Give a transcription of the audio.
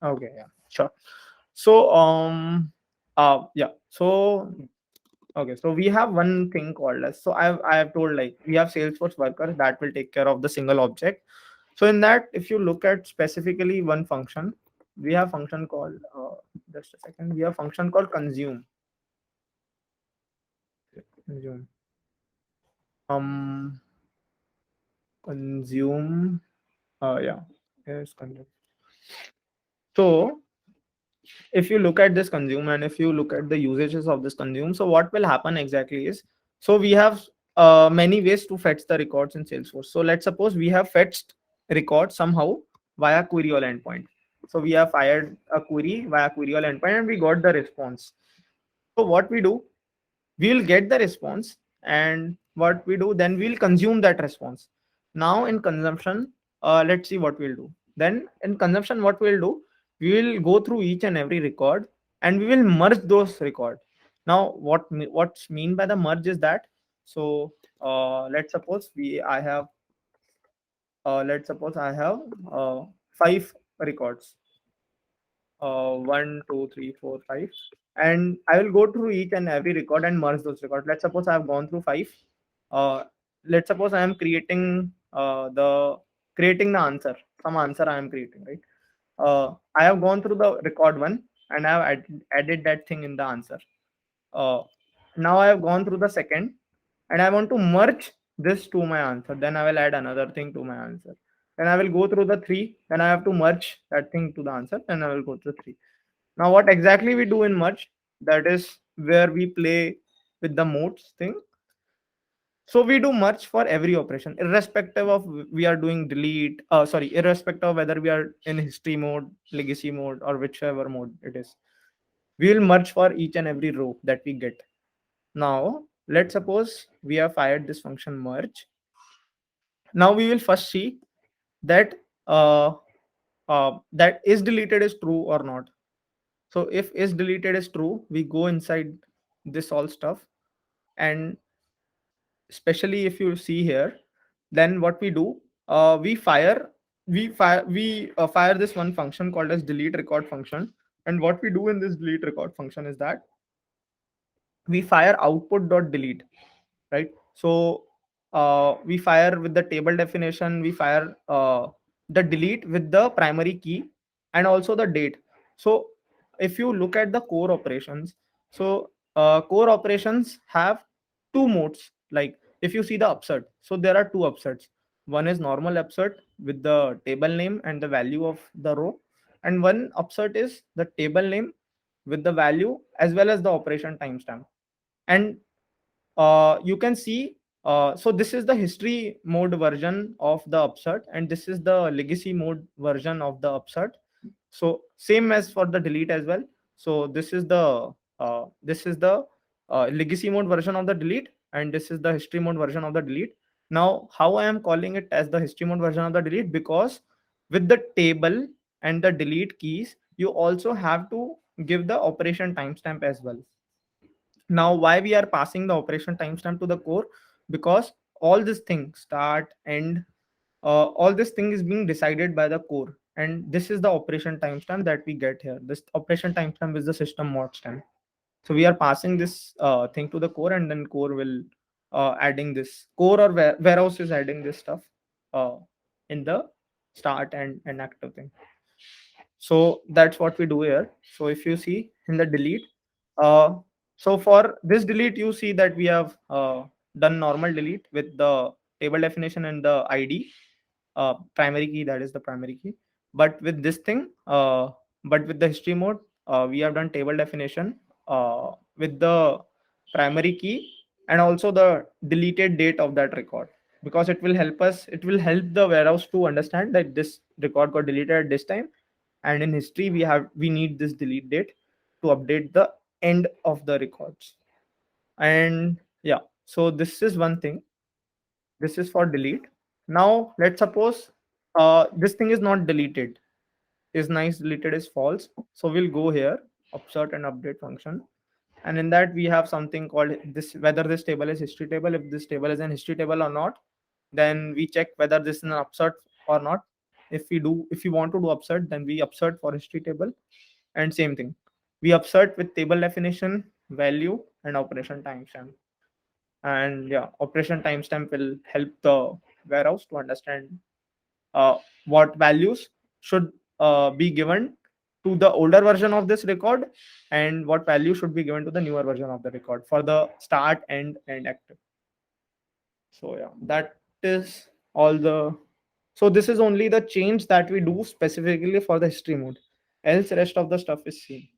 Okay, yeah, sure. So yeah, so okay, so we have one thing called as, so I have told, like, we have Salesforce worker that will take care of the single object. So in that, if you look at specifically one function, we have function called just a second, we have function called consume. um Consume, yeah, yes, consume. So if you look at this consume, and if you look at the usages of this consume, so what will happen exactly is, so we have many ways to fetch the records in Salesforce. So let's suppose we have fetched records somehow via query all endpoint. So we have fired a query via query all endpoint and we got the response. So what we do, we will get the response, and what we do then, we'll consume that response. Now in consumption, let's see what we'll do. Then in consumption, what we'll do, we will go through each and every record and we will merge those records. Now what's mean by the merge is that, so let's suppose we I have let's suppose I have five records, 1, 2, 3, 4, 5, and I will go through each and every record and merge those records. Let's suppose I have gone through five. Uh, let's suppose I am creating the answer, some answer I am creating, right? I have gone through the record one and I have added that thing in the answer. Uh, Now I have gone through the second and I want to merge this to my answer. Then I will add another thing to my answer. Then I will go through the three. Then I have to merge that thing to the answer. Then I will go to three. Now, what exactly we do in merge? That is where we play with the modes thing. So we do merge for every operation, irrespective of we are doing delete. Sorry, irrespective of whether we are in history mode, legacy mode, or whichever mode it is. We will merge for each and every row that we get. Now, let's suppose we have fired this function merge. Now we will first see that that is deleted is true or not. So if is deleted is true, we go inside this all stuff, and especially if you see here, then what we do, we fire this one function called as delete record function. And what we do in this delete record function is that we fire output dot delete, right? So we fire with the table definition, we fire the delete with the primary key and also the date. So if you look at the core operations, so core operations have two modes. Like if you see the upsert, so there are two upserts. One is normal upsert with the table name and the value of the row, and one upsert is the table name with the value as well as the operation timestamp. And you can see, so this is the history mode version of the upsert and this is the legacy mode version of the upsert. So same as for the delete as well. So this is the legacy mode version of the delete, and this is the history mode version of the delete. Now how I am calling it as the history mode version of the delete, because with the table and the delete keys you also have to give the operation timestamp as well. Now why we are passing the operation timestamp to the core? Because all this thing start end, all this thing is being decided by the core, and this is the operation timestamp that we get here. This operation timestamp is the system mod stamp. So we are passing this thing to the core, and then core will adding this core or warehouse is adding this stuff uh, in the start and active thing. So that's what we do here. So if you see in the delete, uh, so for this delete you see that we have done normal delete with the table definition and the id, primary key, that is the primary key. But with this thing, but with the history mode, we have done table definition with the primary key and also the deleted date of that record, because it will help the warehouse to understand that this record got deleted at this time, and in history we need this delete date to update the end of the records. And yeah, so this is one thing. This is for delete. Now let's suppose this thing is not deleted, is nice deleted is false. So we'll go here, upsert and update function, and in that we have something called this, whether this table is history table. If this table is an history table or not, then we check whether this is an upsert or not. if we want to do upsert, then we upsert for history table. And same thing, we upsert with table definition, value, and operation timestamp. And yeah, operation timestamp will help the warehouse to understand what values should be given to the older version of this record, and what value should be given to the newer version of the record for the start, end, and active. So yeah, that is all the. So this is only the change that we do specifically for the history mode. Else, rest of the stuff is same.